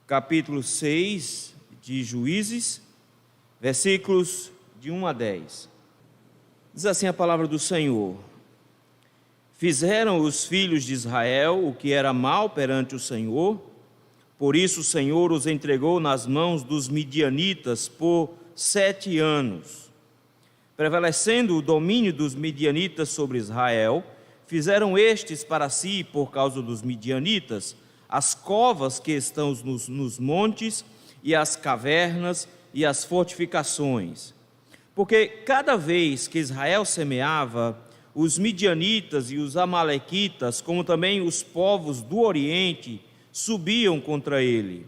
capítulo 6 de Juízes, versículos de 1 a 10. Diz assim a palavra do Senhor: Fizeram os filhos de Israel o que era mal perante o Senhor, por isso o Senhor os entregou nas mãos dos midianitas por 7 anos. Prevalecendo o domínio dos midianitas sobre Israel, fizeram estes para si, por causa dos midianitas, as covas que estão nos montes, e as cavernas e as fortificações. Porque cada vez que Israel semeava, os midianitas e os amalequitas, como também os povos do Oriente, subiam contra ele.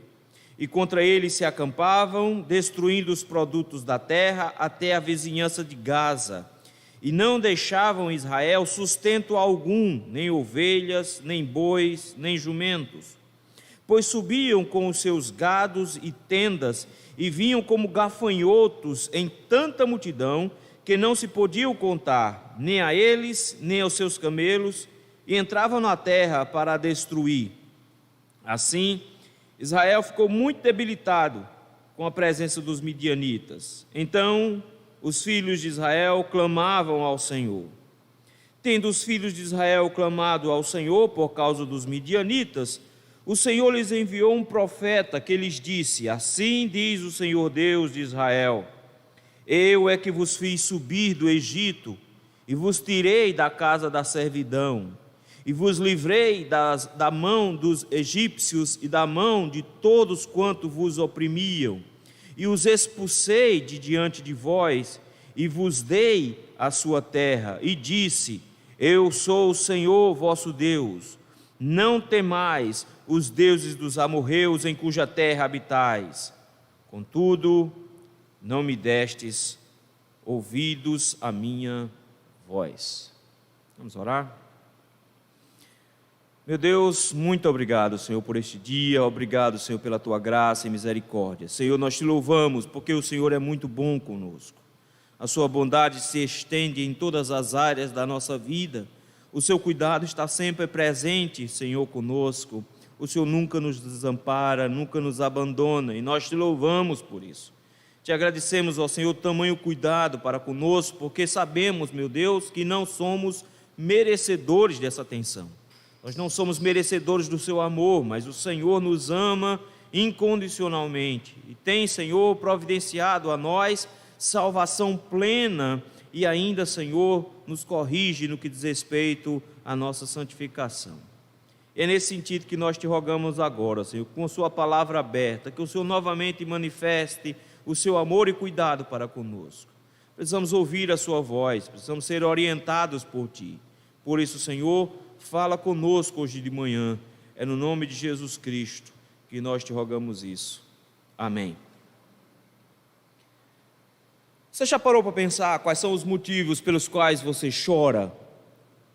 E contra ele se acampavam, destruindo os produtos da terra até a vizinhança de Gaza. E não deixavam Israel sustento algum, nem ovelhas, nem bois, nem jumentos. Pois subiam com os seus gados e tendas, e vinham como gafanhotos em tanta multidão, que não se podiam contar, nem a eles, nem aos seus camelos, e entravam na terra para a destruir. Assim, Israel ficou muito debilitado com a presença dos midianitas. Então, os filhos de Israel clamavam ao Senhor. Tendo os filhos de Israel clamado ao Senhor por causa dos midianitas, o Senhor lhes enviou um profeta que lhes disse: Assim diz o Senhor Deus de Israel: Eu é que vos fiz subir do Egito, e vos tirei da casa da servidão, e vos livrei da mão dos egípcios e da mão de todos quanto vos oprimiam, e os expulsei de diante de vós, e vos dei a sua terra, e disse: Eu sou o Senhor vosso Deus. Não temais os deuses dos amorreus em cuja terra habitais. Contudo, não me destes ouvidos à minha voz. Vamos orar? Meu Deus, muito obrigado, Senhor, por este dia. Obrigado, Senhor, pela tua graça e misericórdia. Senhor, nós te louvamos porque o Senhor é muito bom conosco. A sua bondade se estende em todas as áreas da nossa vida. O seu cuidado está sempre presente, Senhor, conosco. O Senhor nunca nos desampara, nunca nos abandona, e nós te louvamos por isso. Te agradecemos, ó Senhor, tamanho cuidado para conosco, porque sabemos, meu Deus, que não somos merecedores dessa atenção. Nós não somos merecedores do seu amor, mas o Senhor nos ama incondicionalmente e tem, Senhor, providenciado a nós salvação plena e ainda, Senhor, nos corrige no que diz respeito à nossa santificação. É nesse sentido que nós te rogamos agora, Senhor, com a sua palavra aberta, que o Senhor novamente manifeste o seu amor e cuidado para conosco. Precisamos ouvir a sua voz, precisamos ser orientados por ti. Por isso, Senhor, fala conosco hoje de manhã. É no nome de Jesus Cristo que nós te rogamos isso. Amém. Você já parou para pensar quais são os motivos pelos quais você chora?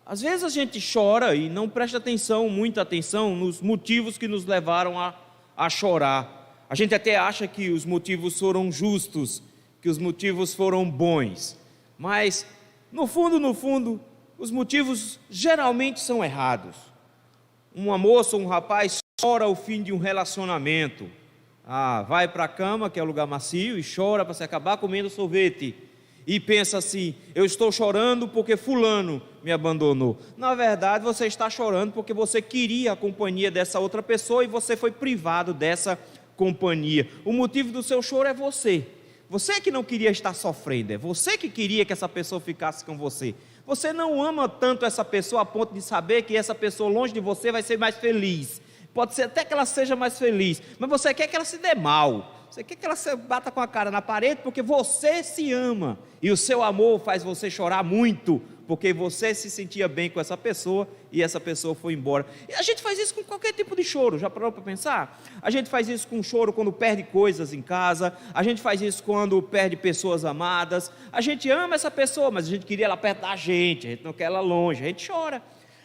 Às vezes a gente chora e não presta atenção, muita atenção, nos motivos que nos levaram a chorar. A gente até acha que os motivos foram justos, que os motivos foram bons. Mas, no fundo, os motivos geralmente são errados. Uma moça ou um rapaz chora ao fim de um relacionamento. Vai para a cama, que é o lugar macio, e chora para se acabar comendo sorvete. E pensa assim: eu estou chorando porque fulano me abandonou. Na verdade, você está chorando porque você queria a companhia dessa outra pessoa e você foi privado dessa companhia. O motivo do seu choro é você. Você que não queria estar sofrendo, é você que queria que essa pessoa ficasse com você. Você não ama tanto essa pessoa a ponto de saber que essa pessoa longe de você vai ser mais feliz. Pode ser até que ela seja mais feliz, mas você quer que ela se dê mal. Você quer que ela se bata com a cara na parede porque você se ama. E o seu amor faz você chorar muito, porque você se sentia bem com essa pessoa e essa pessoa foi embora. E a gente faz isso com qualquer tipo de choro, já parou para pensar? A gente faz isso com choro quando perde coisas em casa, a gente faz isso quando perde pessoas amadas. A gente ama essa pessoa, mas a gente queria ela perto da gente, a gente não quer ela longe, a gente chora.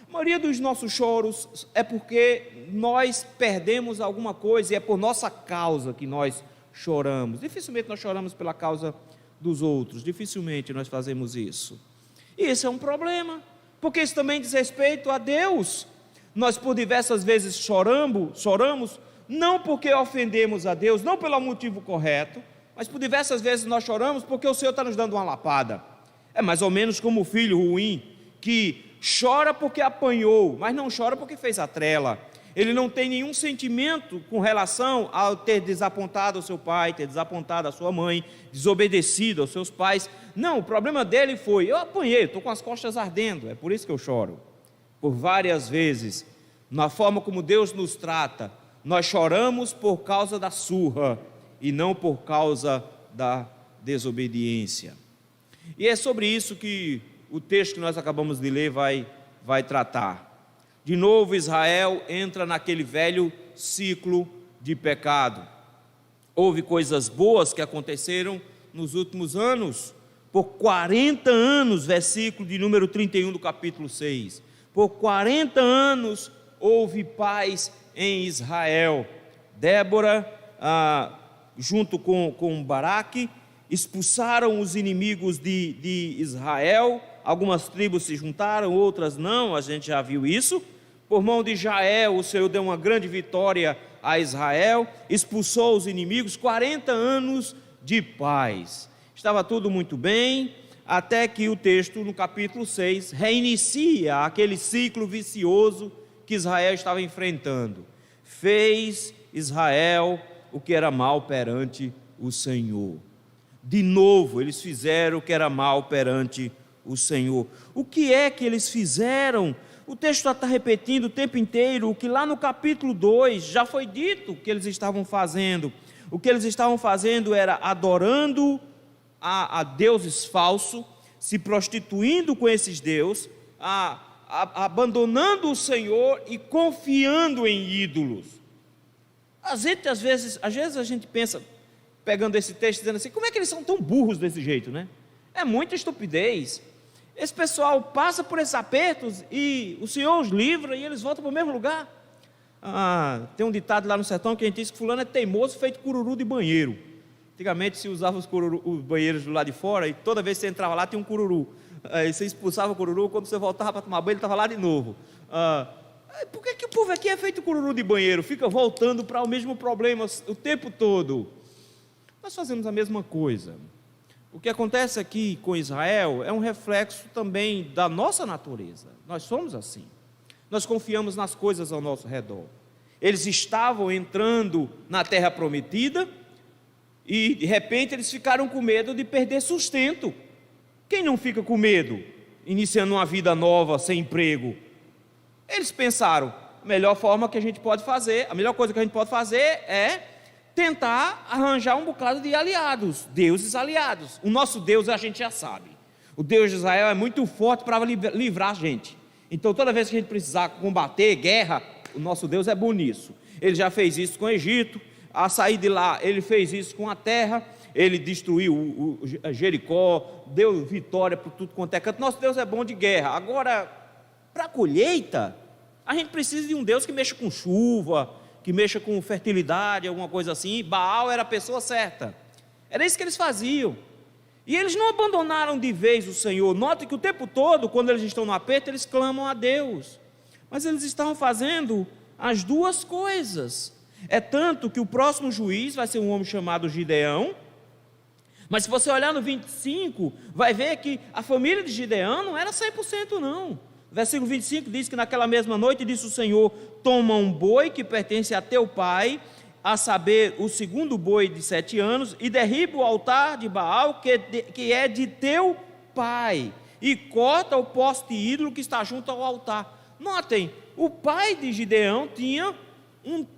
A maioria dos nossos choros é porque nós perdemos alguma coisa e é por nossa causa que nós choramos. Dificilmente nós choramos pela causa dos outros, dificilmente nós fazemos isso. E esse é um problema, porque isso também diz respeito a Deus. Nós por diversas vezes choramos não porque ofendemos a Deus, não pelo motivo correto, mas por diversas vezes nós choramos porque o Senhor está nos dando uma lapada. É mais ou menos como o filho ruim, que chora porque apanhou, mas não chora porque fez a trela. Ele não tem nenhum sentimento com relação ao ter desapontado o seu pai, ter desapontado a sua mãe, desobedecido aos seus pais. Não, o problema dele foi: eu apanhei, estou com as costas ardendo, é por isso que eu choro. Por várias vezes, na forma como Deus nos trata, nós choramos por causa da surra e não por causa da desobediência. E é sobre isso que o texto que nós acabamos de ler vai tratar. De novo, Israel entra naquele velho ciclo de pecado. Houve coisas boas que aconteceram nos últimos anos. Por 40 anos, versículo de número 31 do capítulo 6. Por 40 anos houve paz em Israel. Débora, junto com Baraque, expulsaram os inimigos de Israel. Algumas tribos se juntaram, outras não, a gente já viu isso. Por mão de Jael, o Senhor deu uma grande vitória a Israel, expulsou os inimigos, 40 anos de paz. Estava tudo muito bem, até que o texto, no capítulo 6, reinicia aquele ciclo vicioso que Israel estava enfrentando. Fez Israel o que era mal perante o Senhor. De novo, eles fizeram o que era mal perante o Senhor. O que é que eles fizeram? O texto está repetindo o tempo inteiro o que lá no capítulo 2 já foi dito que eles estavam fazendo. O que eles estavam fazendo era adorando a deuses falsos, se prostituindo com esses deuses, abandonando o Senhor e confiando em ídolos. Às vezes a gente pensa, pegando esse texto, dizendo assim: como é que eles são tão burros desse jeito, né? É muita estupidez. Esse pessoal passa por esses apertos e o Senhor os livra e eles voltam para o mesmo lugar. Tem um ditado lá no sertão que a gente diz que fulano é teimoso feito cururu de banheiro. Antigamente se usava os banheiros do lado de fora e toda vez que você entrava lá tinha um cururu. Aí você expulsava o cururu, quando você voltava para tomar banho ele estava lá de novo. Por que o povo aqui é feito cururu de banheiro? Fica voltando para o mesmo problema o tempo todo. Nós fazemos a mesma coisa. O que acontece aqui com Israel é um reflexo também da nossa natureza. Nós somos assim. Nós confiamos nas coisas ao nosso redor. Eles estavam entrando na terra prometida e de repente eles ficaram com medo de perder sustento. Quem não fica com medo iniciando uma vida nova sem emprego? Eles pensaram: a melhor forma que a gente pode fazer, a melhor coisa que a gente pode fazer é tentar arranjar um bocado de aliados, deuses aliados. O nosso Deus a gente já sabe. O Deus de Israel é muito forte para livrar a gente. Então toda vez que a gente precisar combater guerra, o nosso Deus é bom nisso. Ele já fez isso com o Egito, a sair de lá ele fez isso com a terra, ele destruiu o Jericó, deu vitória por tudo quanto é canto. Nosso Deus é bom de guerra. Agora, para a colheita, a gente precisa de um Deus que mexa com chuva, que mexa com fertilidade, alguma coisa assim. Baal era a pessoa certa. Era isso que eles faziam. E eles não abandonaram de vez o Senhor. Note que o tempo todo, quando eles estão no aperto, eles clamam a Deus. Mas eles estavam fazendo as duas coisas. É tanto que o próximo juiz vai ser um homem chamado Gideão. Mas se você olhar no 25, vai ver que a família de Gideão não era 100% não. Versículo 25 diz que naquela mesma noite disse o Senhor: toma um boi que pertence a teu pai, a saber, o segundo boi de 7 anos, e derriba o altar de Baal, que é de teu pai, e corta o poste ídolo que está junto ao altar. Notem, o pai de Gideão tinha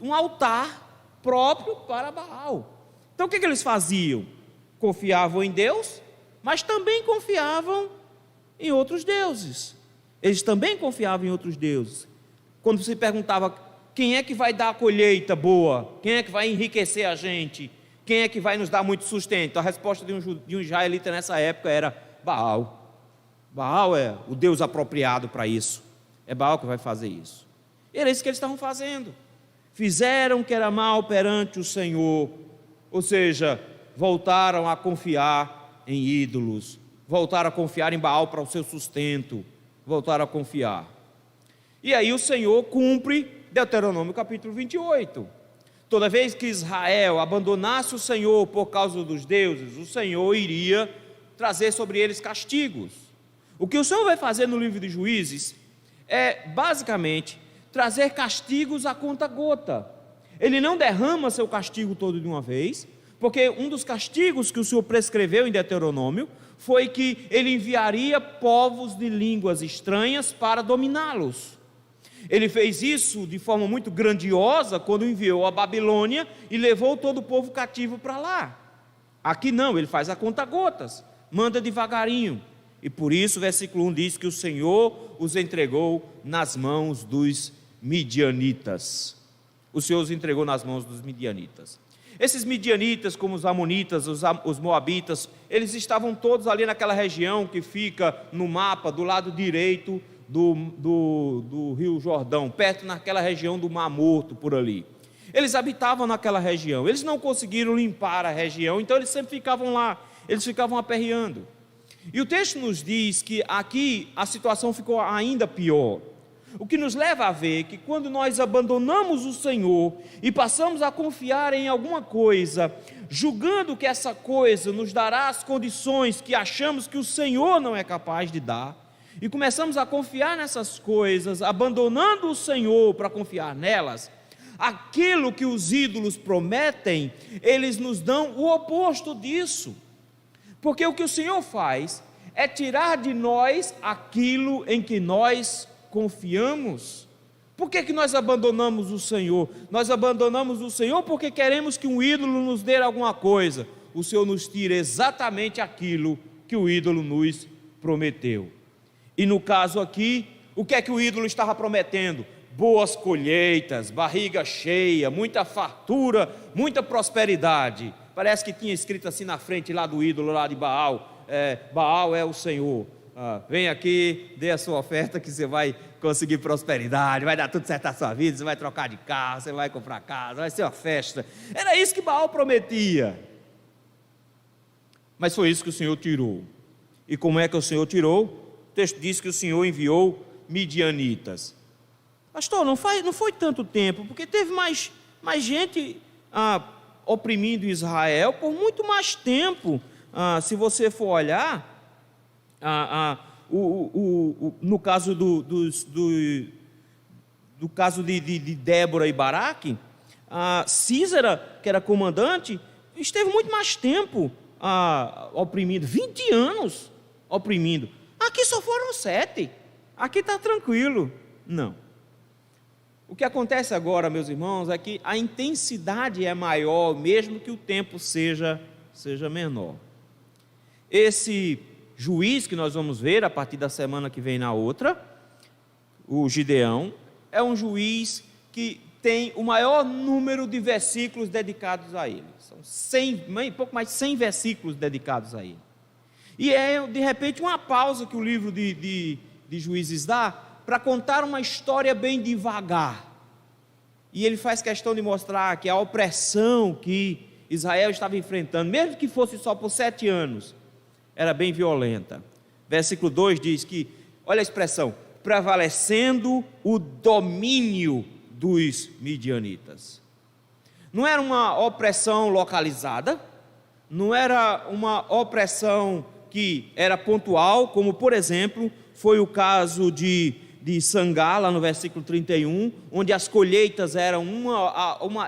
um altar próprio para Baal. Então o que eles faziam? Confiavam em Deus, mas também confiavam em outros deuses. Eles também confiavam em outros deuses. Quando se perguntava: quem é que vai dar a colheita boa? Quem é que vai enriquecer a gente? Quem é que vai nos dar muito sustento? A resposta de um israelita nessa época era Baal. Baal é o Deus apropriado para isso. É Baal que vai fazer isso. E era isso que eles estavam fazendo. Fizeram o que era mal perante o Senhor. Ou seja, voltaram a confiar em ídolos. Voltaram a confiar em Baal para o seu sustento. Voltaram a confiar. E aí o Senhor cumpre Deuteronômio capítulo 28. Toda vez que Israel abandonasse o Senhor por causa dos deuses, o Senhor iria trazer sobre eles castigos. O que o Senhor vai fazer no livro de Juízes é, basicamente, trazer castigos a conta-gota. Ele não derrama seu castigo todo de uma vez, porque um dos castigos que o Senhor prescreveu em Deuteronômio foi que ele enviaria povos de línguas estranhas para dominá-los. Ele fez isso de forma muito grandiosa quando enviou a Babilônia e levou todo o povo cativo para lá. Aqui não, ele faz a conta-gotas, manda devagarinho. E por isso o versículo 1 diz que o Senhor os entregou nas mãos dos midianitas. O Senhor os entregou nas mãos dos midianitas. Esses midianitas, como os amonitas, os moabitas, eles estavam todos ali naquela região que fica no mapa do lado direito do rio Jordão, perto naquela região do Mar Morto, por ali. Eles habitavam naquela região, eles não conseguiram limpar a região, então eles sempre ficavam lá, eles ficavam aperreando. E o texto nos diz que aqui a situação ficou ainda pior. O que nos leva a ver que quando nós abandonamos o Senhor e passamos a confiar em alguma coisa, julgando que essa coisa nos dará as condições que achamos que o Senhor não é capaz de dar, e começamos a confiar nessas coisas, abandonando o Senhor para confiar nelas, aquilo que os ídolos prometem, eles nos dão o oposto disso. Porque o que o Senhor faz é tirar de nós aquilo em que nós confiamos. Por que nós abandonamos o Senhor? Nós abandonamos o Senhor porque queremos que um ídolo nos dê alguma coisa. O Senhor nos tira exatamente aquilo que o ídolo nos prometeu. E no caso aqui, o que é que o ídolo estava prometendo? Boas colheitas, barriga cheia, muita fartura, muita prosperidade. Parece que tinha escrito assim na frente lá do ídolo lá de Baal, Baal é o Senhor. Vem aqui, dê a sua oferta que você vai conseguir prosperidade, vai dar tudo certo na sua vida, você vai trocar de carro, você vai comprar casa, vai ser uma festa. Era isso que Baal prometia. Mas foi isso que o Senhor tirou. E como é que o Senhor tirou? O texto diz que o Senhor enviou midianitas. Pastor, não foi tanto tempo, porque teve mais gente oprimindo Israel por muito mais tempo. Se você for olhar, no caso do caso de Débora e Baraque, Císara, que era comandante, esteve muito mais tempo oprimindo, 20 anos oprimindo. Aqui só foram 7, aqui está tranquilo. Não. O que acontece agora, meus irmãos, é que a intensidade é maior, mesmo que o tempo seja menor. Esse juiz que nós vamos ver a partir da semana que vem na outra, o Gideão, é um juiz que tem o maior número de versículos dedicados a ele. São 100, pouco mais de 100 versículos dedicados a ele. E é, de repente, uma pausa que o livro de Juízes dá para contar uma história bem devagar. E ele faz questão de mostrar que a opressão que Israel estava enfrentando, mesmo que fosse só por 7 anos, era bem violenta. Versículo 2 diz que, olha a expressão, prevalecendo o domínio dos midianitas. Não era uma opressão localizada, não era uma opressão que era pontual, como por exemplo, foi o caso de Sangá, lá no versículo 31, onde as colheitas eram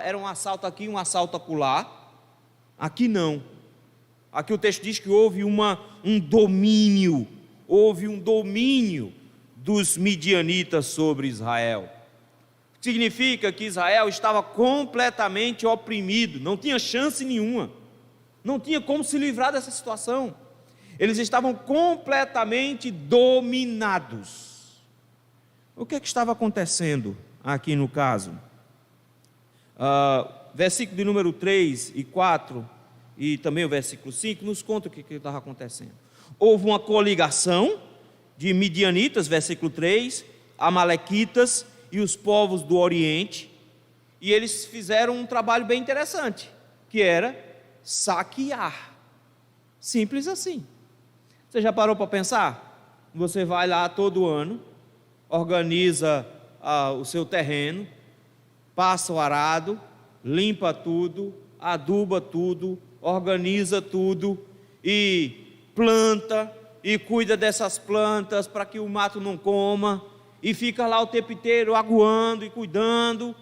era um assalto aqui, um assalto acolá. Aqui não. Aqui o texto diz que houve um domínio dos midianitas sobre Israel. Significa que Israel estava completamente oprimido, não tinha chance nenhuma, não tinha como se livrar dessa situação. Eles estavam completamente dominados. O que estava acontecendo aqui no caso? Versículo de número 3 e 4 e também o versículo 5 nos conta o que estava acontecendo. Houve uma coligação de midianitas, versículo 3, amalequitas e os povos do Oriente, e eles fizeram um trabalho bem interessante, que era saquear. Simples assim. Você já parou para pensar? Você vai lá todo ano, organiza o seu terreno, passa o arado, limpa tudo, aduba tudo, organiza tudo e planta e cuida dessas plantas para que o mato não coma, e fica lá o tempo inteiro aguando e cuidando.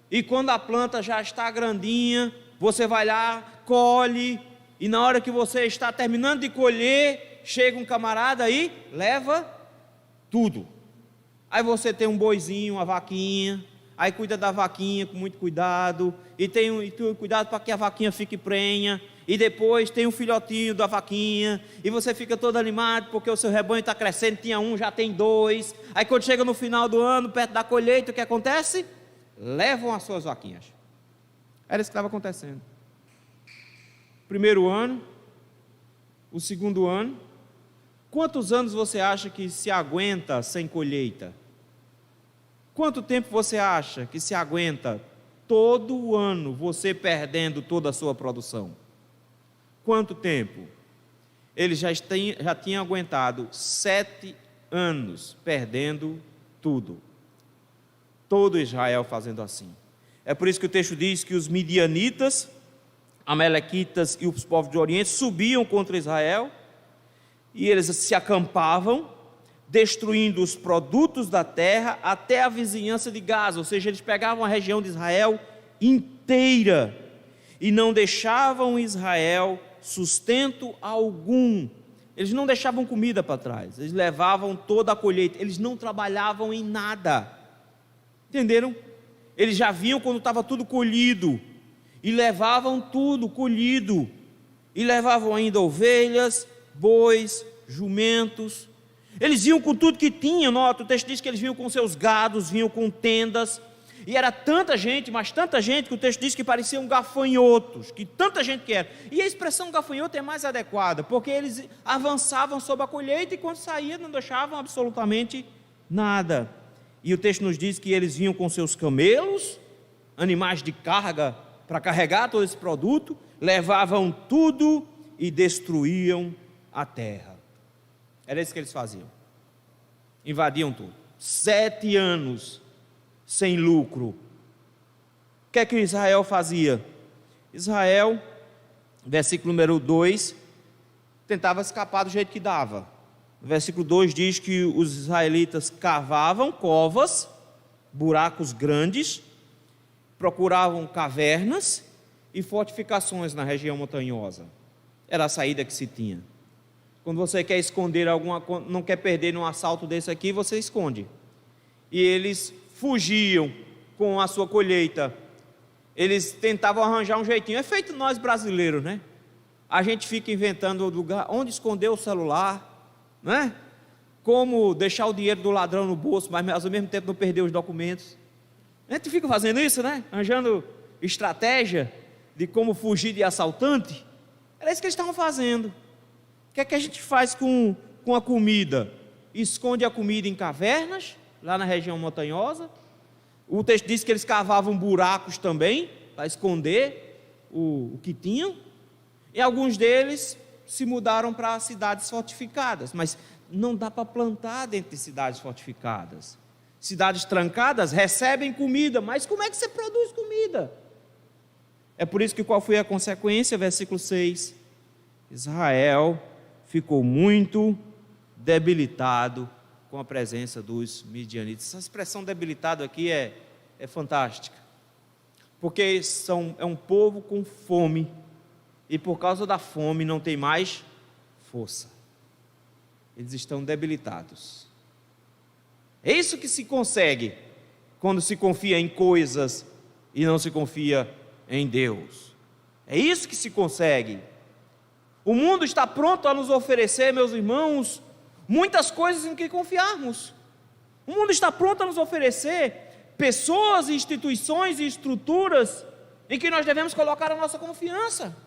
E quando a planta já está grandinha, você vai lá, colhe, e na hora que você está terminando de colher, chega um camarada aí, leva tudo. Aí você tem um boizinho, uma vaquinha, aí cuida da vaquinha com muito cuidado, e tem cuidado para que a vaquinha fique prenha, e depois tem um filhotinho da vaquinha, e você fica todo animado porque o seu rebanho está crescendo, tinha um, já tem dois. Aí quando chega no final do ano, perto da colheita, o que acontece? Levam as suas vaquinhas. Era isso que estava acontecendo. Primeiro ano, o segundo ano. Quantos anos você acha que se aguenta sem colheita? Quanto tempo você acha que se aguenta todo o ano você perdendo toda a sua produção? Quanto tempo? Ele já tinha aguentado 7 anos perdendo tudo. Todo Israel fazendo assim. É por isso que o texto diz que os midianitas, amalequitas e os povos do Oriente subiam contra Israel, e eles se acampavam, destruindo os produtos da terra até a vizinhança de Gaza, ou seja, eles pegavam a região de Israel inteira, e não deixavam Israel sustento algum. Eles não deixavam comida para trás, eles levavam toda a colheita, eles não trabalhavam em nada, entenderam? Eles já vinham quando estava tudo colhido, e levavam tudo colhido, e levavam ainda ovelhas, bois, jumentos. Eles iam com tudo que tinham. Nota, o texto diz que eles vinham com seus gados, vinham com tendas, e era tanta gente, mas tanta gente, que o texto diz que pareciam gafanhotos, que tanta gente que era. E a expressão gafanhoto é mais adequada, porque eles avançavam sobre a colheita, e quando saíam não deixavam absolutamente nada. E o texto nos diz que eles vinham com seus camelos, animais de carga, para carregar todo esse produto, levavam tudo e destruíam a terra. Era isso que eles faziam, invadiam tudo. 7 anos sem lucro. O que é que Israel fazia? Israel, versículo número 2, tentava escapar do jeito que dava. O versículo 2 diz que os israelitas cavavam covas, buracos grandes, procuravam cavernas e fortificações na região montanhosa. Era a saída que se tinha. Quando você quer esconder não quer perder num assalto desse aqui, você esconde. E eles fugiam com a sua colheita. Eles tentavam arranjar um jeitinho. É feito nós brasileiros, né? A gente fica inventando lugar onde esconder o celular, né? Como deixar o dinheiro do ladrão no bolso, mas ao mesmo tempo não perder os documentos. A gente fica fazendo isso, né? Arranjando estratégia de como fugir de assaltante. Era isso que eles estavam fazendo. O que é que a gente faz com a comida? Esconde a comida em cavernas, lá na região montanhosa. O texto diz que eles cavavam buracos também, para esconder o que tinham. E alguns deles se mudaram para cidades fortificadas, mas não dá para plantar dentro de cidades fortificadas. Cidades trancadas recebem comida, mas como é que você produz comida? É por isso que qual foi a consequência? Versículo 6, Israel ficou muito debilitado com a presença dos midianitas. Essa expressão debilitado aqui é fantástica, porque é um povo com fome, e por causa da fome não tem mais força, eles estão debilitados. É isso que se consegue quando se confia em coisas e não se confia em Deus. É isso que se consegue. O mundo está pronto a nos oferecer, meus irmãos, muitas coisas em que confiarmos. O mundo está pronto a nos oferecer pessoas, instituições e estruturas em que nós devemos colocar a nossa confiança.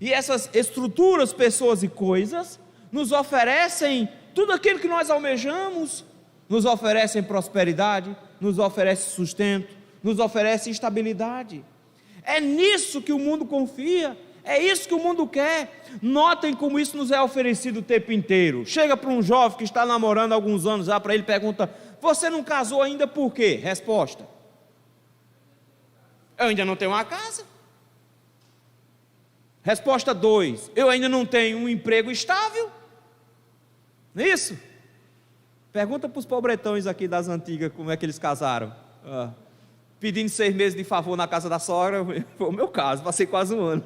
E essas estruturas, pessoas e coisas nos oferecem tudo aquilo que nós almejamos, nos oferecem prosperidade, nos oferecem sustento, nos oferecem estabilidade. É nisso que o mundo confia, é isso que o mundo quer. Notem como isso nos é oferecido o tempo inteiro. Chega para um jovem que está namorando há alguns anos lá, para ele pergunta: você não casou ainda por quê? Resposta: Eu ainda não tenho uma casa. Resposta 2, eu ainda não tenho um emprego estável. Não é isso? Pergunta para os pobretões aqui das antigas como é que eles casaram. Pedindo 6 meses de favor na casa da sogra, foi o meu caso, passei quase um ano.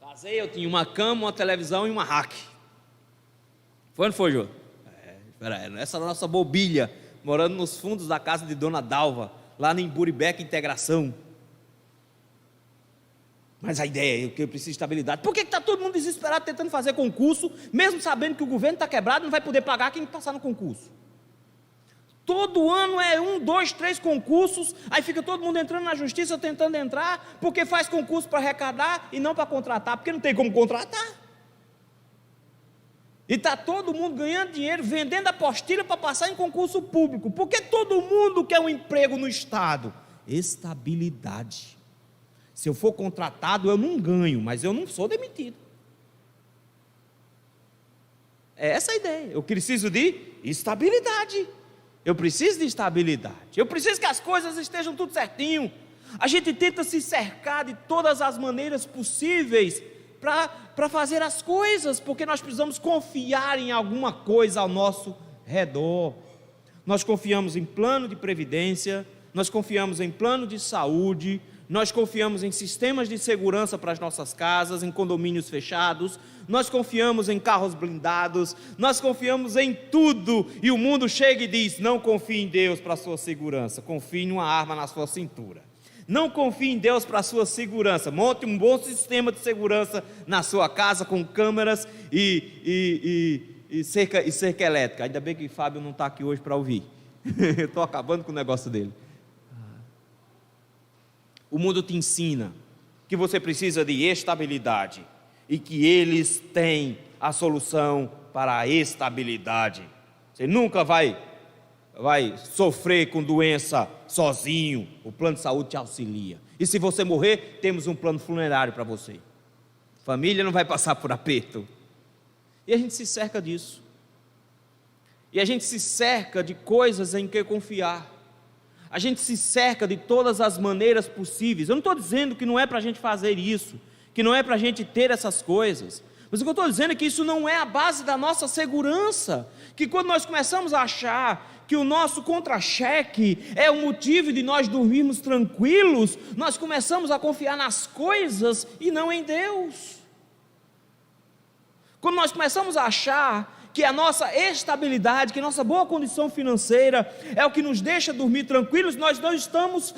Casei, eu tinha uma cama, uma televisão e uma rack. Foi ou não foi, Jô? Essa nossa mobília, morando nos fundos da casa de Dona Dalva, lá em Buribeca Integração. Mas a ideia é que eu preciso de estabilidade. Por que está todo mundo desesperado tentando fazer concurso, mesmo sabendo que o governo está quebrado e não vai poder pagar quem passar no concurso? Todo ano é 1, 2, 3 concursos, aí fica todo mundo entrando na justiça tentando entrar, porque faz concurso para arrecadar e não para contratar, porque não tem como contratar. E está todo mundo ganhando dinheiro, vendendo apostila para passar em concurso público, porque todo mundo quer um emprego no Estado. Estabilidade. Se eu for contratado, eu não ganho, mas eu não sou demitido. É essa a ideia. Eu preciso de estabilidade. Eu preciso de estabilidade. Eu preciso que as coisas estejam tudo certinho. A gente tenta se cercar de todas as maneiras possíveis para fazer as coisas, porque nós precisamos confiar em alguma coisa ao nosso redor. Nós confiamos em plano de previdência, nós confiamos em plano de saúde, nós confiamos em sistemas de segurança para as nossas casas, em condomínios fechados, nós confiamos em carros blindados, nós confiamos em tudo, e o mundo chega e diz: não confie em Deus para a sua segurança, confie em uma arma na sua cintura. Não confie em Deus para a sua segurança, monte um bom sistema de segurança na sua casa, com câmeras e cerca elétrica. Ainda bem que o Fábio não está aqui hoje para ouvir, eu estou acabando com o negócio dele. O mundo te ensina que você precisa de estabilidade e que eles têm a solução para a estabilidade. Você nunca vai sofrer com doença sozinho, o plano de saúde te auxilia. E se você morrer, temos um plano funerário para você. Família não vai passar por aperto. E a gente se cerca disso. E a gente se cerca de coisas em que confiar. A gente se cerca de todas as maneiras possíveis. Eu não estou dizendo que não é para a gente fazer isso, que não é para a gente ter essas coisas, mas o que eu estou dizendo é que isso não é a base da nossa segurança, que quando nós começamos a achar que o nosso contra-cheque é o motivo de nós dormirmos tranquilos, nós começamos a confiar nas coisas e não em Deus. Quando nós começamos a achar que a nossa estabilidade, que a nossa boa condição financeira é o que nos deixa dormir tranquilos, nós não estamos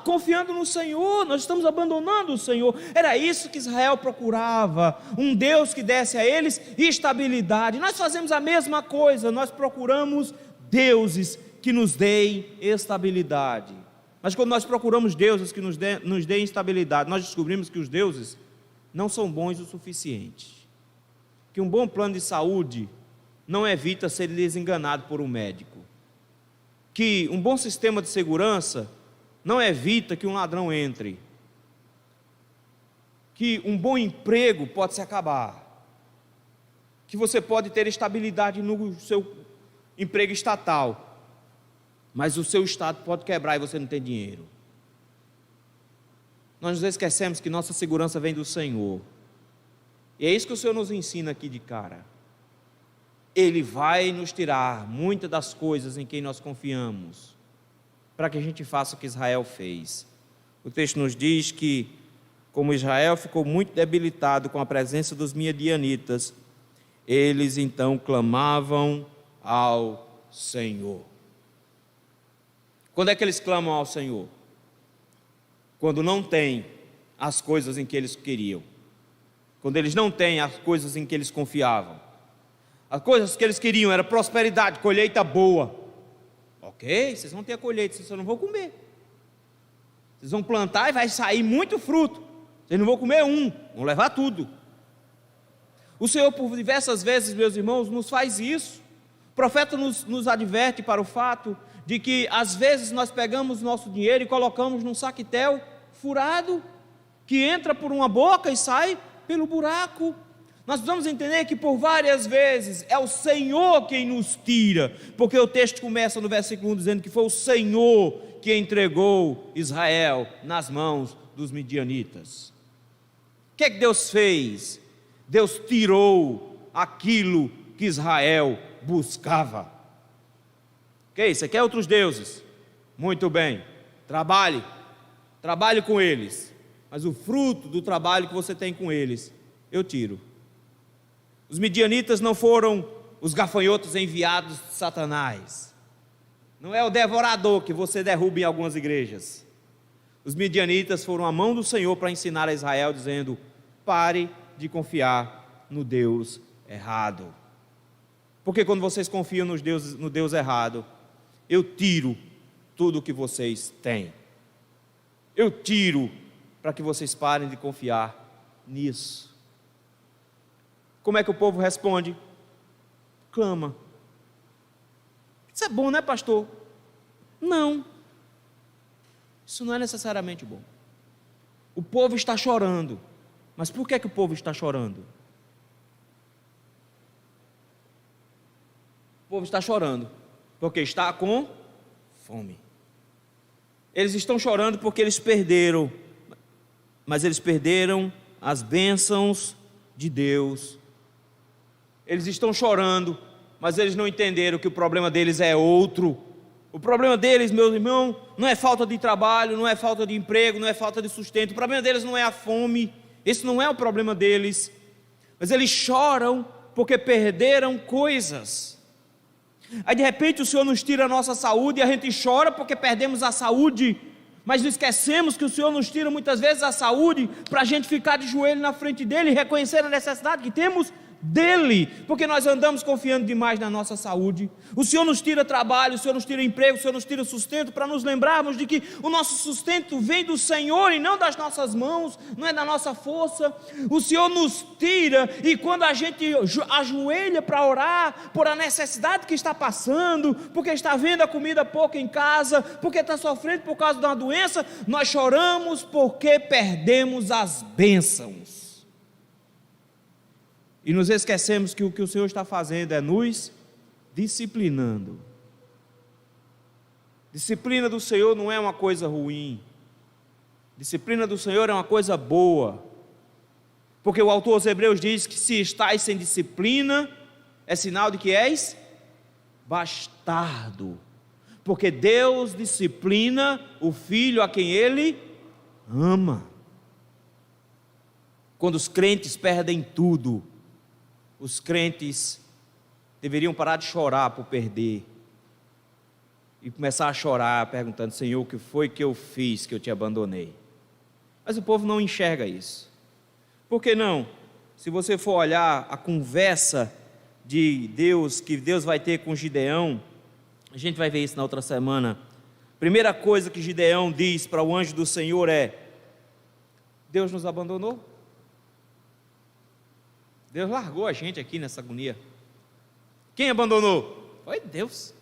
confiando no Senhor, nós estamos abandonando o Senhor. Era isso que Israel procurava, um Deus que desse a eles estabilidade. Nós fazemos a mesma coisa, nós procuramos deuses que nos deem estabilidade. Mas quando nós procuramos deuses que nos deem estabilidade, nós descobrimos que os deuses não são bons o suficiente, que um bom plano de saúde não evita ser desenganado por um médico, que um bom sistema de segurança não evita que um ladrão entre, que um bom emprego pode se acabar, que você pode ter estabilidade no seu emprego estatal, mas o seu estado pode quebrar e você não tem dinheiro. Nós nos esquecemos que nossa segurança vem do Senhor, e é isso que o Senhor nos ensina aqui de cara. Ele vai nos tirar muitas das coisas em quem nós confiamos, para que a gente faça o que Israel fez. O texto nos diz que, como Israel ficou muito debilitado com a presença dos midianitas, eles então clamavam ao Senhor. Quando é que eles clamam ao Senhor? Quando não têm as coisas em que eles queriam, quando eles não têm as coisas em que eles confiavam. As coisas que eles queriam era prosperidade, colheita boa. Ok, vocês vão ter a colheita, vocês só não vão comer. Vocês vão plantar e vai sair muito fruto. Vocês não vão comer vão levar tudo. O Senhor, por diversas vezes, meus irmãos, nos faz isso. O profeta nos adverte para o fato de que, às vezes, nós pegamos nosso dinheiro e colocamos num saquetel furado, que entra por uma boca e sai pelo buraco. Nós precisamos entender que por várias vezes é o Senhor quem nos tira, porque o texto começa no versículo 1 dizendo que foi o Senhor que entregou Israel nas mãos dos midianitas. O que é que Deus fez? Deus tirou aquilo que Israel buscava. Ok? Você quer outros deuses? Muito bem, trabalhe com eles, mas o fruto do trabalho que você tem com eles, eu tiro. Os midianitas não foram os gafanhotos enviados de Satanás, não é o devorador que você derruba em algumas igrejas. Os midianitas foram a mão do Senhor para ensinar a Israel, dizendo: pare de confiar no Deus errado, porque quando vocês confiam no Deus errado, eu tiro tudo o que vocês têm, eu tiro para que vocês parem de confiar nisso. Como é que o povo responde? Clama. Isso é bom, né, pastor? Não, isso não é necessariamente bom. O povo está chorando, mas por que o povo está chorando? O povo está chorando porque está com fome. Eles estão chorando porque eles perderam, mas eles perderam as bênçãos de Deus. Eles estão chorando, mas eles não entenderam que o problema deles é outro. O problema deles, meus irmãos, não é falta de trabalho, não é falta de emprego, não é falta de sustento. O problema deles não é a fome, esse não é o problema deles. Mas eles choram porque perderam coisas. Aí de repente o Senhor nos tira a nossa saúde e a gente chora porque perdemos a saúde, mas não esquecemos que o Senhor nos tira muitas vezes a saúde para a gente ficar de joelho na frente dEle e reconhecer a necessidade que temos dEle, porque nós andamos confiando demais na nossa saúde. O Senhor nos tira trabalho, o Senhor nos tira emprego, o Senhor nos tira sustento, para nos lembrarmos de que o nosso sustento vem do Senhor e não das nossas mãos, não é da nossa força. O Senhor nos tira, e quando a gente ajoelha para orar por a necessidade que está passando, porque está vendo a comida pouca em casa, porque está sofrendo por causa de uma doença, nós choramos porque perdemos as bênçãos. E nos esquecemos que o que o Senhor está fazendo é nos disciplinando. Disciplina do Senhor não é uma coisa ruim. Disciplina do Senhor é uma coisa boa. Porque o autor aos Hebreus diz que se estáis sem disciplina, é sinal de que és bastardo. Porque Deus disciplina o filho a quem Ele ama. Quando os crentes perdem tudo, os crentes deveriam parar de chorar por perder e começar a chorar perguntando: Senhor, o que foi que eu fiz que eu te abandonei? Mas o povo não enxerga isso. Por que não? Se você for olhar a conversa de Deus, que Deus vai ter com Gideão, a gente vai ver isso na outra semana. Primeira coisa que Gideão diz para o anjo do Senhor é: Deus nos abandonou? Deus largou a gente aqui nessa agonia. Quem abandonou? Foi Deus.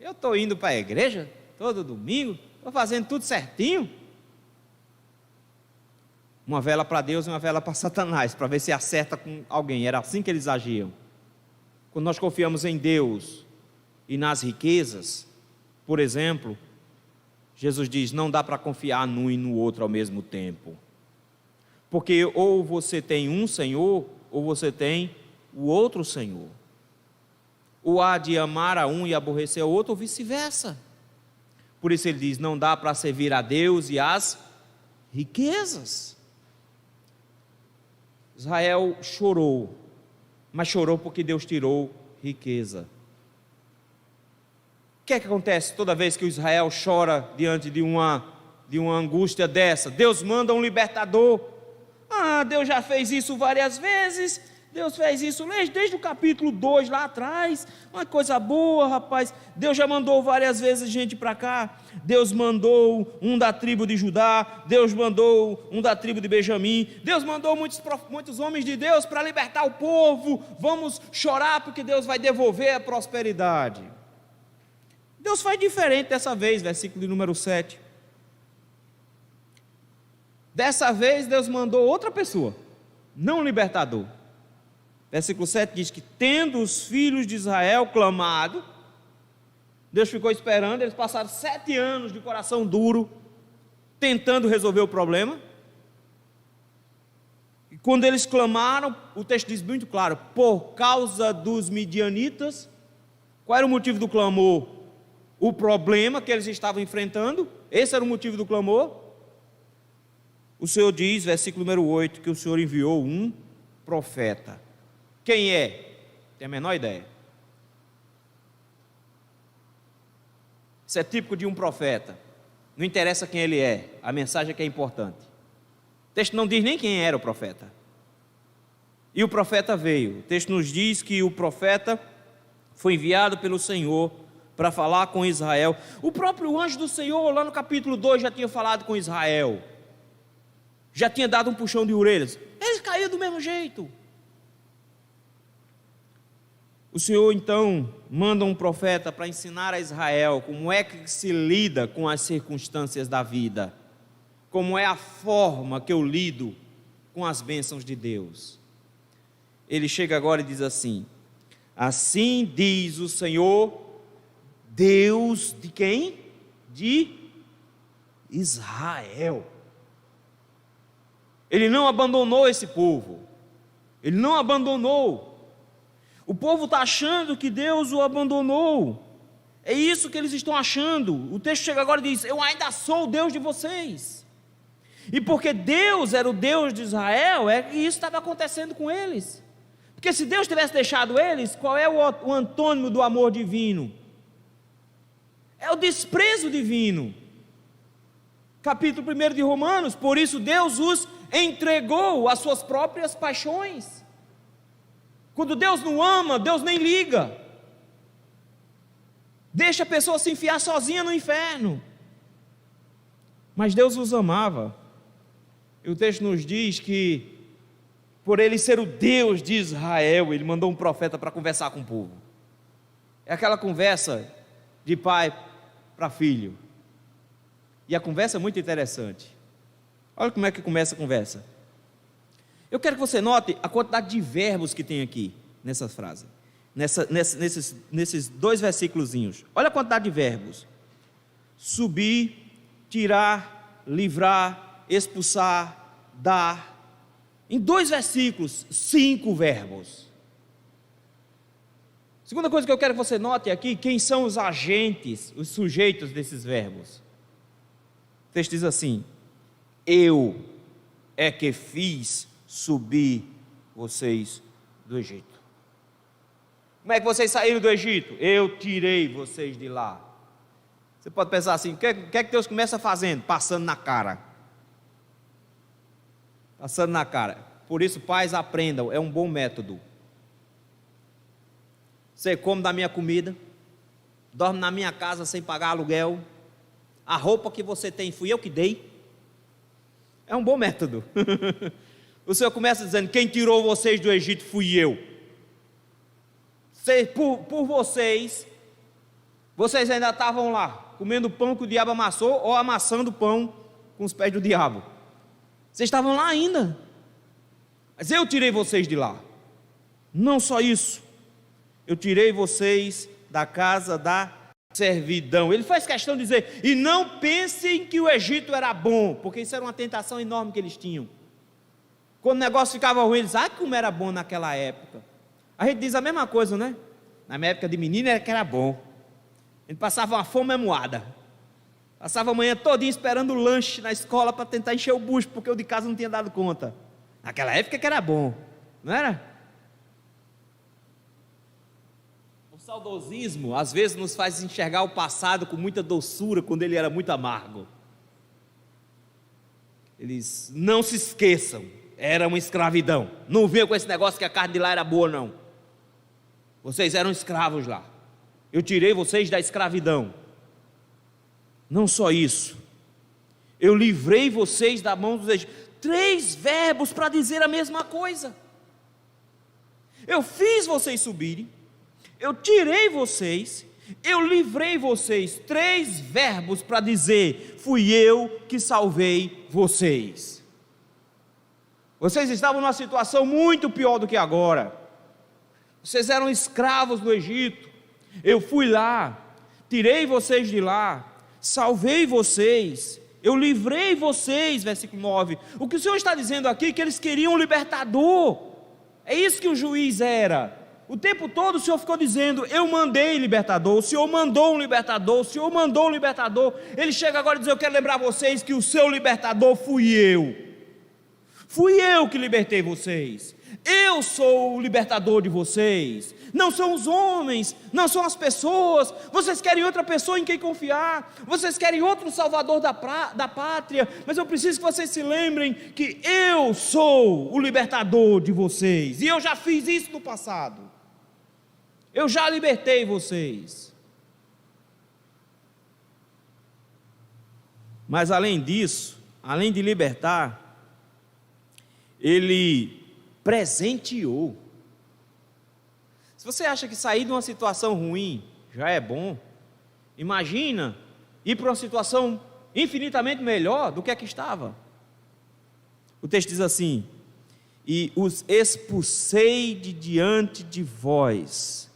Eu estou indo para a igreja todo domingo, estou fazendo tudo certinho. Uma vela para Deus e uma vela para Satanás, para ver se acerta com alguém. Era assim que eles agiam. Quando nós confiamos em Deus e nas riquezas, por exemplo, Jesus diz: não dá para confiar num e no outro ao mesmo tempo. Porque ou você tem um Senhor, ou você tem o outro Senhor. Ou há de amar a um e aborrecer o outro, ou vice-versa. Por isso ele diz: não dá para servir a Deus e às riquezas. Israel chorou, mas chorou porque Deus tirou riqueza. O que é que acontece toda vez que o Israel chora diante de uma angústia dessa? Deus manda um libertador. Deus já fez isso várias vezes. Deus fez isso desde o capítulo 2 lá atrás. Uma coisa boa, rapaz. Deus já mandou várias vezes gente para cá. Deus mandou um da tribo de Judá, Deus mandou um da tribo de Benjamim, Deus mandou muitos homens de Deus para libertar o povo. Vamos chorar porque Deus vai devolver a prosperidade. Deus faz diferente dessa vez, versículo de número 7. Dessa vez Deus mandou outra pessoa. não libertador. Versículo 7 diz que, tendo os filhos de Israel clamado, Deus ficou esperando. Eles passaram 7 anos de coração duro, tentando resolver o problema. E quando eles clamaram, o texto diz muito claro, por causa dos midianitas. Qual era o motivo do clamor? O problema que eles estavam enfrentando. Esse era o motivo do clamor. O Senhor diz, versículo número 8, que o Senhor enviou um profeta. Quem é? Tem a menor ideia. Isso é típico de um profeta. Não interessa quem ele é, a mensagem é que é importante. O texto não diz nem quem era o profeta. E o profeta veio. O texto nos diz que o profeta foi enviado pelo Senhor para falar com Israel. O próprio anjo do Senhor, lá no capítulo 2, já tinha falado com Israel. Já tinha dado um puxão de orelhas. Eles caíram do mesmo jeito. O Senhor então manda um profeta para ensinar a Israel como é que se lida com as circunstâncias da vida, como é a forma que eu lido com as bênçãos de Deus. Ele chega agora e diz assim: assim diz o Senhor, Deus de quem? De Israel. Ele não abandonou esse povo, ele não abandonou. O povo está achando que Deus o abandonou. É isso que eles estão achando. O texto chega agora e diz: eu ainda sou o Deus de vocês. E porque Deus era o Deus de Israel, é que isso estava acontecendo com eles. Porque se Deus tivesse deixado eles, qual é o antônimo do amor divino? É o desprezo divino. Capítulo 1 de Romanos: por isso Deus os entregou às suas próprias paixões. Quando Deus não ama, Deus nem liga. Deixa a pessoa se enfiar sozinha no inferno. Mas Deus os amava. E o texto nos diz que, por ele ser o Deus de Israel, ele mandou um profeta para conversar com o povo. É aquela conversa de pai para filho. E a conversa é muito interessante. Olha como é que começa a conversa. Eu quero que você note a quantidade de verbos que tem aqui nessa frase, nesses 2 versículozinhos. Olha a quantidade de verbos: subir, tirar, livrar, expulsar, dar. Em 2 versículos, 5 verbos. Segunda coisa que eu quero que você note aqui: quem são os agentes, os sujeitos desses verbos. O texto diz assim: eu é que fiz subir vocês do Egito. Como é que vocês saíram do Egito? Eu tirei vocês de lá. Você pode pensar assim: o que é que Deus começa fazendo? Passando na cara. Passando na cara. Por isso, pais, aprendam, é um bom método. Você come da minha comida, dorme na minha casa sem pagar aluguel, a roupa que você tem fui eu que dei. É um bom método. O Senhor começa dizendo: quem tirou vocês do Egito fui eu. Por vocês ainda estavam lá, comendo pão que o diabo amassou, ou amassando pão com os pés do diabo. Vocês estavam lá ainda. Mas eu tirei vocês de lá. Não só isso, eu tirei vocês da casa da servidão. Ele faz questão de dizer: e não pensem que o Egito era bom, porque isso era uma tentação enorme que eles tinham. Quando o negócio ficava ruim, eles: ah, como era bom naquela época. A gente diz a mesma coisa, né? Na minha época de menino era que era bom. A gente passava uma fome moada. Passava a manhã todinha esperando o lanche na escola para tentar encher o bucho, porque eu de casa não tinha dado conta. Naquela época que era bom, não era? O saudosismo às vezes nos faz enxergar o passado com muita doçura, quando ele era muito amargo. Eles: não se esqueçam, era uma escravidão. Não venham com esse negócio que a carne de lá era boa, não. Vocês eram escravos lá. Eu tirei vocês da escravidão. Não só isso, eu livrei vocês da mão dos egípcios. 3 verbos para dizer a mesma coisa. Eu fiz vocês subirem, eu tirei vocês, eu livrei vocês. 3 verbos para dizer: fui eu que salvei vocês. Vocês estavam numa situação muito pior do que agora. Vocês eram escravos do Egito. Eu fui lá, tirei vocês de lá, salvei vocês, eu livrei vocês, versículo 9. O que o Senhor está dizendo aqui é que eles queriam um libertador. É isso que o juiz era. O tempo todo o Senhor ficou dizendo: eu mandei libertador, o Senhor mandou um libertador, o Senhor mandou um libertador. Ele chega agora e diz: eu quero lembrar vocês que o seu libertador fui eu. Fui eu que libertei vocês. Eu sou o libertador de vocês. Não são os homens, não são as pessoas. Vocês querem outra pessoa em quem confiar, vocês querem outro salvador da pátria, mas eu preciso que vocês se lembrem que eu sou o libertador de vocês, e eu já fiz isso no passado. Eu já libertei vocês. Mas além disso, além de libertar, ele presenteou. Se você acha que sair de uma situação ruim já é bom, imagina ir para uma situação infinitamente melhor do que a que estava. O texto diz assim: e os expulsei de diante de vós,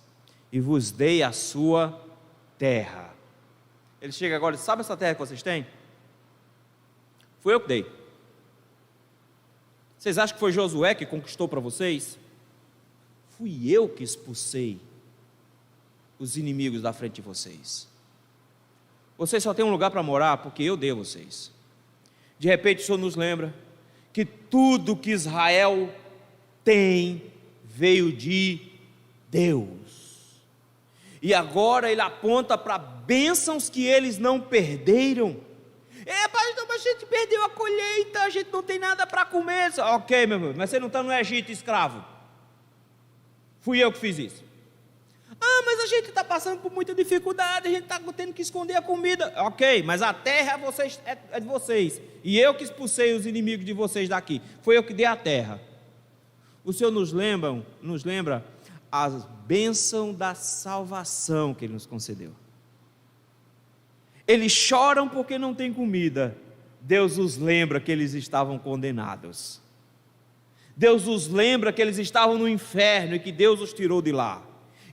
e vos dei a sua terra. Ele chega agora e diz: sabe essa terra que vocês têm? Fui eu que dei. Vocês acham que foi Josué que conquistou para vocês? Fui eu que expulsei os inimigos da frente de vocês. Vocês só têm um lugar para morar porque eu dei a vocês. De repente o Senhor nos lembra que tudo que Israel tem veio de Deus. E agora ele aponta para bênçãos que eles não perderam. Pastor, mas a gente perdeu a colheita, a gente não tem nada para comer. Ok, meu irmão, mas você não está no Egito escravo. Fui eu que fiz isso. Mas a gente está passando por muita dificuldade, a gente está tendo que esconder a comida. Ok, mas a terra é de vocês. E eu que expulsei os inimigos de vocês daqui. Foi eu que dei a terra. O Senhor nos lembra a bênção da salvação que Ele nos concedeu. Eles choram porque não tem comida. Deus os lembra que eles estavam condenados. Deus os lembra que eles estavam no inferno e que Deus os tirou de lá.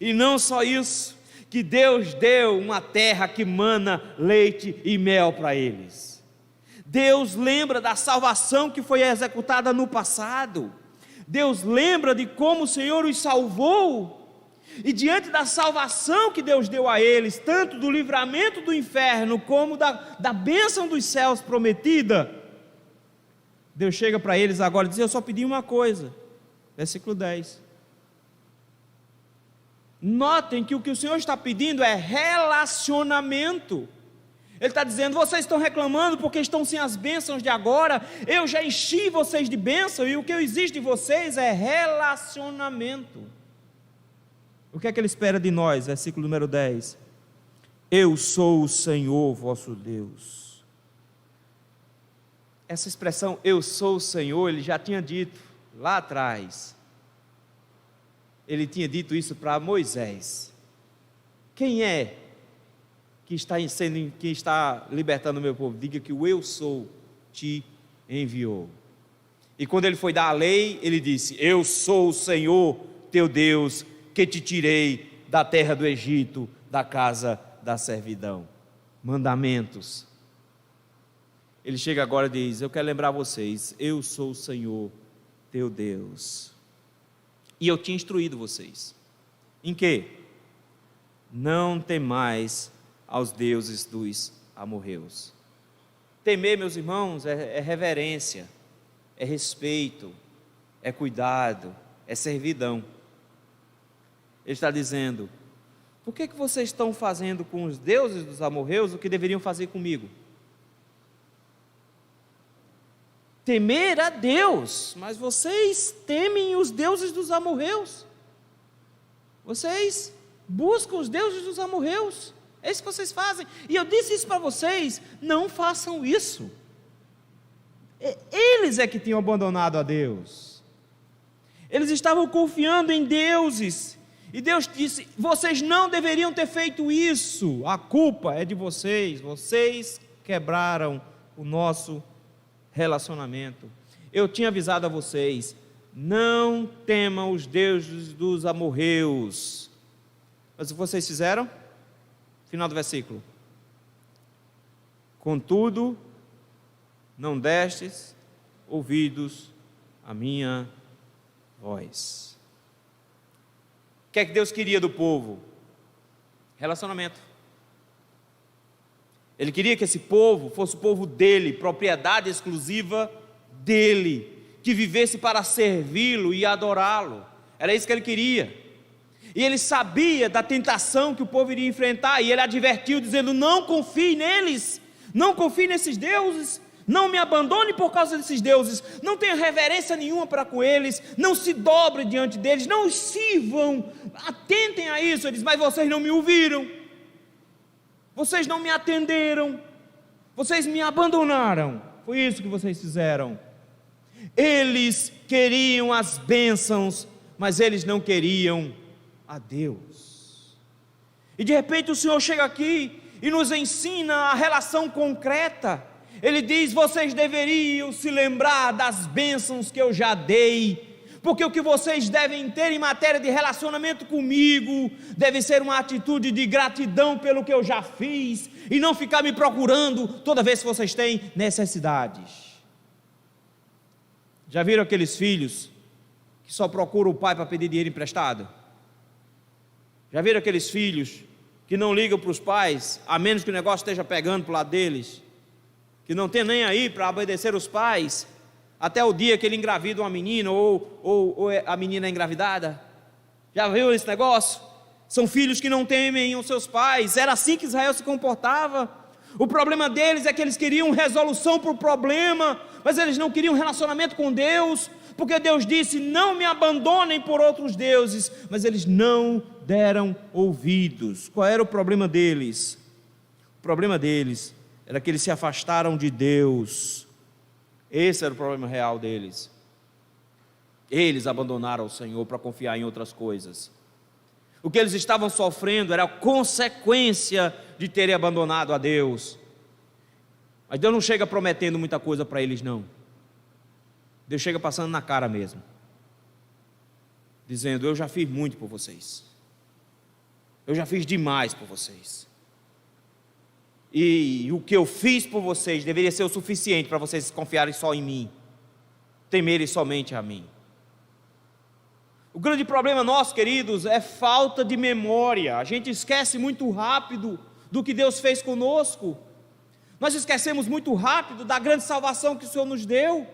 E não só isso, que Deus deu uma terra que mana leite e mel para eles. Deus lembra da salvação que foi executada no passado. Deus lembra de como o Senhor os salvou. E diante da salvação que Deus deu a eles, tanto do livramento do inferno, como da bênção dos céus prometida, Deus chega para eles agora e diz: eu só pedi uma coisa, versículo 10, notem que o que o Senhor está pedindo é relacionamento. Ele está dizendo: vocês estão reclamando porque estão sem as bênçãos de agora, eu já enchi vocês de bênção, e o que eu exijo de vocês é relacionamento. O que é que Ele espera de nós? Versículo número 10, eu sou o Senhor vosso Deus. Essa expressão, eu sou o Senhor, Ele já tinha dito lá atrás. Ele tinha dito isso para Moisés. Quem é que está libertando o meu povo? Diga que o eu sou te enviou. E quando ele foi dar a lei, ele disse: eu sou o Senhor teu Deus, que te tirei da terra do Egito, da casa da servidão. Mandamentos. Ele chega agora e diz: eu quero lembrar vocês, eu sou o Senhor teu Deus, e eu tinha instruído vocês. Em quê? Não temais aos deuses dos amorreus. Temer, meus irmãos, é reverência, é respeito, é cuidado, é servidão. Ele está dizendo: por que vocês estão fazendo com os deuses dos amorreus o que deveriam fazer comigo? Temer a Deus, mas vocês temem os deuses dos amorreus. Vocês buscam os deuses dos amorreus. É isso que vocês fazem. E eu disse isso para vocês: não façam isso. Eles é que tinham abandonado a Deus. Eles estavam confiando em deuses. E Deus disse: vocês não deveriam ter feito isso. A culpa é de vocês. Vocês quebraram o nosso relacionamento. Eu tinha avisado a vocês, não temam os deuses dos amorreus. Mas o que vocês fizeram? Final do versículo. Contudo, não destes ouvidos à minha voz. O que é que Deus queria do povo? Relacionamento. Ele queria que esse povo fosse o povo dele, propriedade exclusiva dele, que vivesse para servi-lo e adorá-lo. Era isso que ele queria. E ele sabia da tentação que o povo iria enfrentar, e ele advertiu dizendo: não confie neles, não confie nesses deuses, não me abandone por causa desses deuses, não tenha reverência nenhuma para com eles, não se dobre diante deles, não os sirvam, atentem a isso. Ele diz: mas vocês não me ouviram, vocês não me atenderam, vocês me abandonaram, foi isso que vocês fizeram. Eles queriam as bênçãos, mas eles não queriam a Deus. E de repente o Senhor chega aqui e nos ensina a relação concreta. Ele diz: vocês deveriam se lembrar das bênçãos que eu já dei, porque o que vocês devem ter em matéria de relacionamento comigo deve ser uma atitude de gratidão pelo que eu já fiz, e não ficar me procurando toda vez que vocês têm necessidades. Já viram aqueles filhos que só procuram o pai para pedir dinheiro emprestado? Já viram aqueles filhos que não ligam para os pais, a menos que o negócio esteja pegando para o lado deles, que não tem nem aí para obedecer os pais, até o dia que ele engravida uma menina, ou a menina é engravidada? Já viu esse negócio? São filhos que não temem os seus pais. Era assim que Israel se comportava. O problema deles é que eles queriam resolução para o problema, mas eles não queriam relacionamento com Deus, porque Deus disse: não me abandonem por outros deuses, mas eles não deram ouvidos. Qual era o problema deles? O problema deles era que eles se afastaram de Deus. Esse era o problema real deles. Eles abandonaram o Senhor para confiar em outras coisas. O que eles estavam sofrendo era a consequência de terem abandonado a Deus. Mas Deus não chega prometendo muita coisa para eles, não. Deus chega passando na cara mesmo, dizendo: eu já fiz muito por vocês, eu já fiz demais por vocês, e o que eu fiz por vocês deveria ser o suficiente para vocês confiarem só em mim, temerem somente a mim. O grande problema nosso, queridos, é falta de memória. A gente esquece muito rápido do que Deus fez conosco. Nós esquecemos muito rápido da grande salvação que o Senhor nos deu.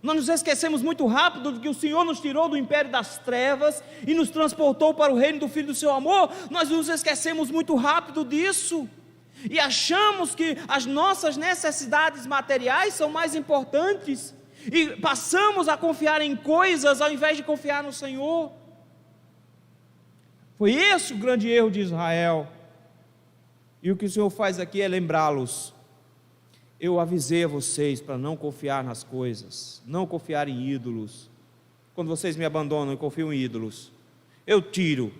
Nós nos esquecemos muito rápido do que o Senhor nos tirou do império das trevas e nos transportou para o reino do Filho do seu amor. Nós nos esquecemos muito rápido disso, e achamos que as nossas necessidades materiais são mais importantes, e passamos a confiar em coisas ao invés de confiar no Senhor. Foi esse o grande erro de Israel, e o que o Senhor faz aqui é lembrá-los: eu avisei a vocês para não confiar nas coisas, não confiar em ídolos. Quando vocês me abandonam e confiam em ídolos, eu tiro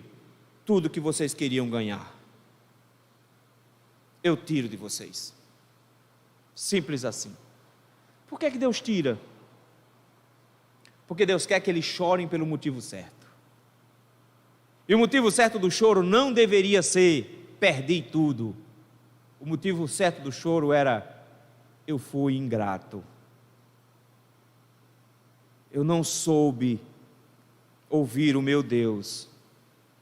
tudo que vocês queriam ganhar, eu tiro de vocês. Simples assim. Por que Deus tira? Porque Deus quer que eles chorem pelo motivo certo. E o motivo certo do choro não deveria ser: perdi tudo. O motivo certo do choro era: eu fui ingrato, eu não soube ouvir o meu Deus,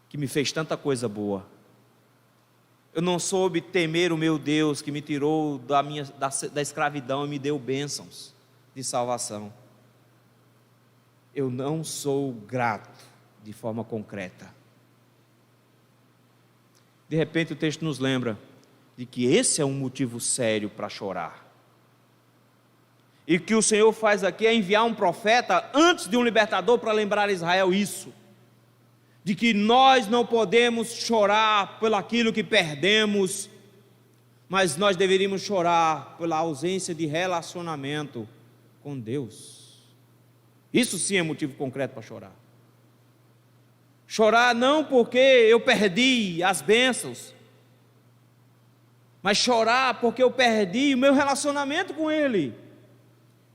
que me fez tanta coisa boa. Eu não soube temer o meu Deus, que me tirou da escravidão e me deu bênçãos de salvação. Eu não sou grato de forma concreta. De repente o texto nos lembra de que esse é um motivo sério para chorar. E o que o Senhor faz aqui é enviar um profeta antes de um libertador para lembrar a Israel isso, de que nós não podemos chorar pelo aquilo que perdemos, mas nós deveríamos chorar pela ausência de relacionamento com Deus. Isso sim é motivo concreto para chorar. Chorar não porque eu perdi as bênçãos, mas chorar porque eu perdi o meu relacionamento com Ele.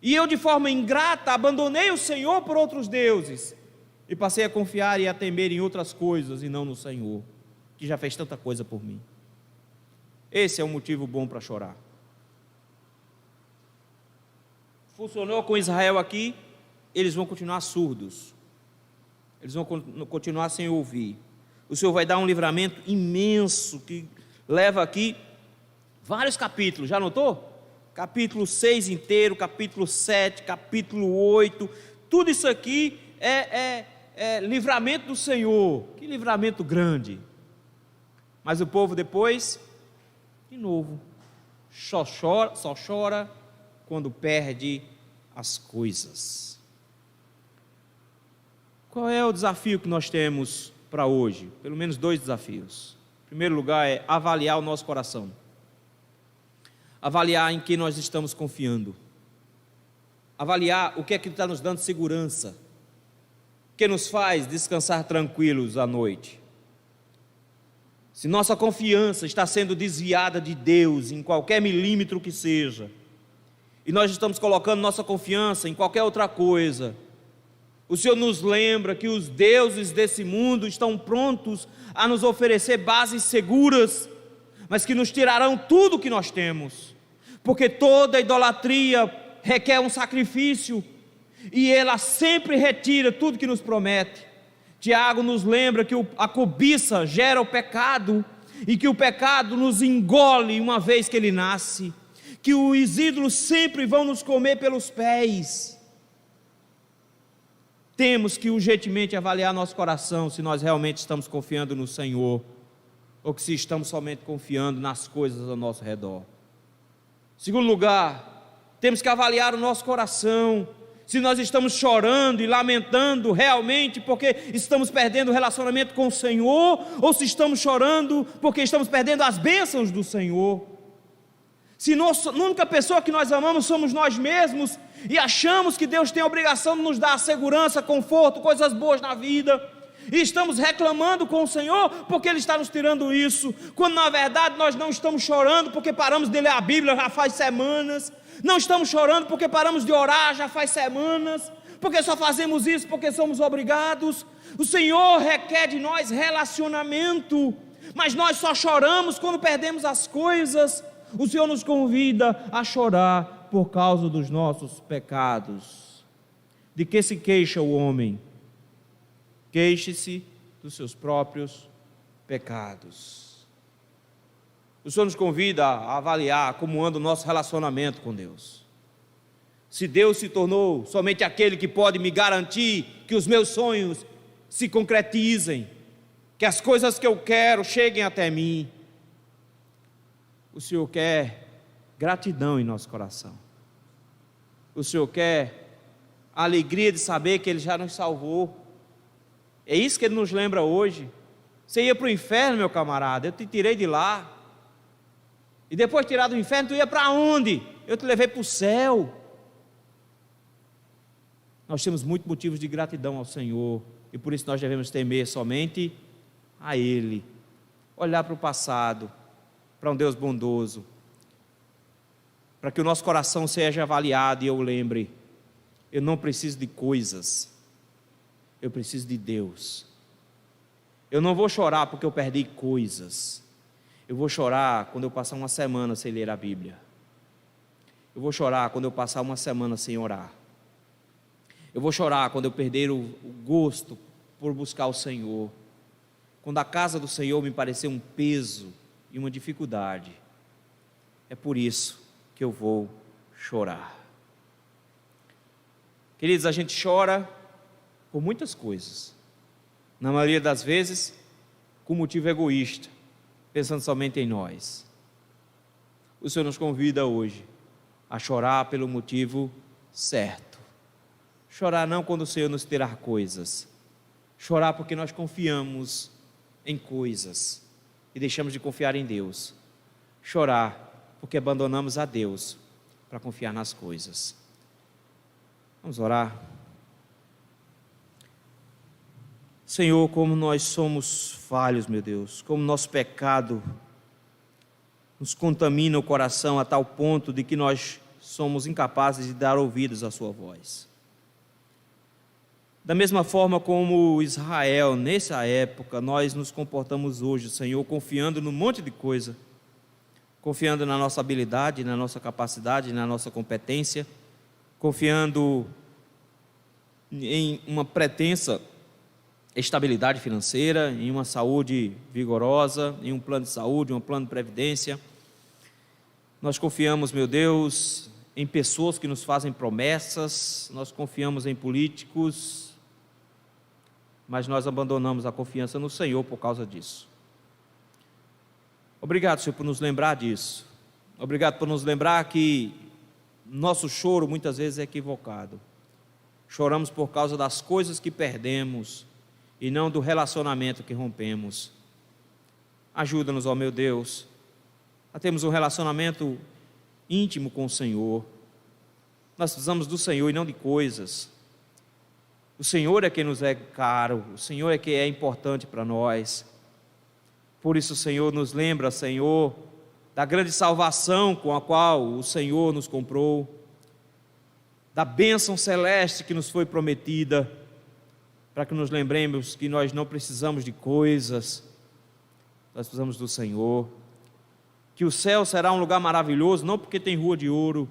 E eu, de forma ingrata, abandonei o Senhor por outros deuses e passei a confiar e a temer em outras coisas e não no Senhor, que já fez tanta coisa por mim. Esse é um motivo bom para chorar. Funcionou com Israel aqui, eles vão continuar surdos. Eles vão continuar sem ouvir. O Senhor vai dar um livramento imenso, que leva aqui vários capítulos, já notou? Capítulo 6 inteiro, capítulo 7, capítulo 8, tudo isso aqui é livramento do Senhor. Que livramento grande. Mas o povo depois, de novo, só chora quando perde as coisas. Qual é o desafio que nós temos para hoje? Pelo menos 2 desafios. Em primeiro lugar é avaliar o nosso coração. Avaliar em que nós estamos confiando. Avaliar o que é que está nos dando segurança. O que nos faz descansar tranquilos à noite. Se nossa confiança está sendo desviada de Deus em qualquer milímetro que seja, e nós estamos colocando nossa confiança em qualquer outra coisa, o Senhor nos lembra que os deuses desse mundo estão prontos a nos oferecer bases seguras, mas que nos tirarão tudo o que nós temos, porque toda idolatria requer um sacrifício, e ela sempre retira tudo que nos promete. Tiago nos lembra que a cobiça gera o pecado, e que o pecado nos engole uma vez que ele nasce, que os ídolos sempre vão nos comer pelos pés. Temos que urgentemente avaliar nosso coração, se nós realmente estamos confiando no Senhor, ou se estamos somente confiando nas coisas ao nosso redor. Segundo lugar, temos que avaliar o nosso coração, se nós estamos chorando e lamentando realmente porque estamos perdendo o relacionamento com o Senhor, ou se estamos chorando porque estamos perdendo as bênçãos do Senhor. Se a única pessoa que nós amamos somos nós mesmos, e achamos que Deus tem a obrigação de nos dar segurança, conforto, coisas boas na vida, e estamos reclamando com o Senhor porque Ele está nos tirando isso, quando na verdade nós não estamos chorando porque paramos de ler a Bíblia já faz semanas, não estamos chorando porque paramos de orar já faz semanas, porque só fazemos isso porque somos obrigados. O Senhor requer de nós relacionamento, mas nós só choramos quando perdemos as coisas. O Senhor nos convida a chorar por causa dos nossos pecados. De que se queixa o homem? Queixe-se dos seus próprios pecados. O Senhor nos convida a avaliar como anda o nosso relacionamento com Deus. Se Deus se tornou somente aquele que pode me garantir que os meus sonhos se concretizem, que as coisas que eu quero cheguem até mim, o Senhor quer gratidão em nosso coração. O Senhor quer a alegria de saber que Ele já nos salvou. É isso que Ele nos lembra hoje. Você ia para o inferno, meu camarada, eu te tirei de lá. E depois de tirar do inferno, tu ia para onde? Eu te levei para o céu. Nós temos muitos motivos de gratidão ao Senhor, e por isso nós devemos temer somente a Ele. Olhar para o passado, para um Deus bondoso, para que o nosso coração seja avaliado e eu lembre, eu não preciso de coisas, eu preciso de Deus. Eu não vou chorar porque eu perdi coisas, eu vou chorar quando eu passar uma semana sem ler a Bíblia, eu vou chorar quando eu passar uma semana sem orar, eu vou chorar quando eu perder o gosto por buscar o Senhor, quando a casa do Senhor me parecer um peso e uma dificuldade. É por isso que eu vou chorar. Queridos, a gente chora por muitas coisas, na maioria das vezes com motivo egoísta, pensando somente em nós. O Senhor nos convida hoje a chorar pelo motivo certo. Chorar não quando o Senhor nos tirar coisas, chorar porque nós confiamos em coisas e deixamos de confiar em Deus. Chorar porque abandonamos a Deus para confiar nas coisas. Vamos orar. Senhor, como nós somos falhos, meu Deus, como nosso pecado nos contamina o coração a tal ponto de que nós somos incapazes de dar ouvidos à sua voz. Da mesma forma como Israel, nessa época, nós nos comportamos hoje, Senhor, confiando num monte de coisa, confiando na nossa habilidade, na nossa capacidade, na nossa competência, confiando em uma pretensa estabilidade financeira, em uma saúde vigorosa, em um plano de saúde, um plano de previdência. Nós confiamos, meu Deus, em pessoas que nos fazem promessas, nós confiamos em políticos, mas nós abandonamos a confiança no Senhor por causa disso. Obrigado, Senhor, por nos lembrar disso. Obrigado por nos lembrar que nosso choro muitas vezes é equivocado. Choramos por causa das coisas que perdemos e não do relacionamento que rompemos. Ajuda-nos, ó meu Deus, a termos um relacionamento íntimo com o Senhor. Nós precisamos do Senhor e não de coisas. O Senhor é quem nos é caro, o Senhor é quem é importante para nós. Por isso o Senhor nos lembra, Senhor, da grande salvação com a qual o Senhor nos comprou, da bênção celeste que nos foi prometida, para que nos lembremos que nós não precisamos de coisas, nós precisamos do Senhor, que o céu será um lugar maravilhoso, não porque tem rua de ouro,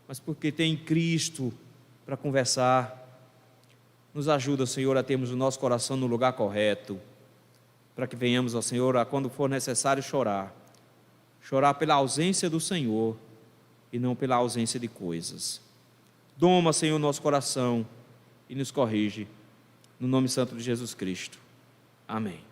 mas porque tem Cristo para conversar. Nos ajuda, Senhor, a termos o nosso coração no lugar correto, para que venhamos ao Senhor, a quando for necessário chorar pela ausência do Senhor e não pela ausência de coisas. Doma, Senhor, nosso coração e nos corrige, no nome santo de Jesus Cristo. Amém.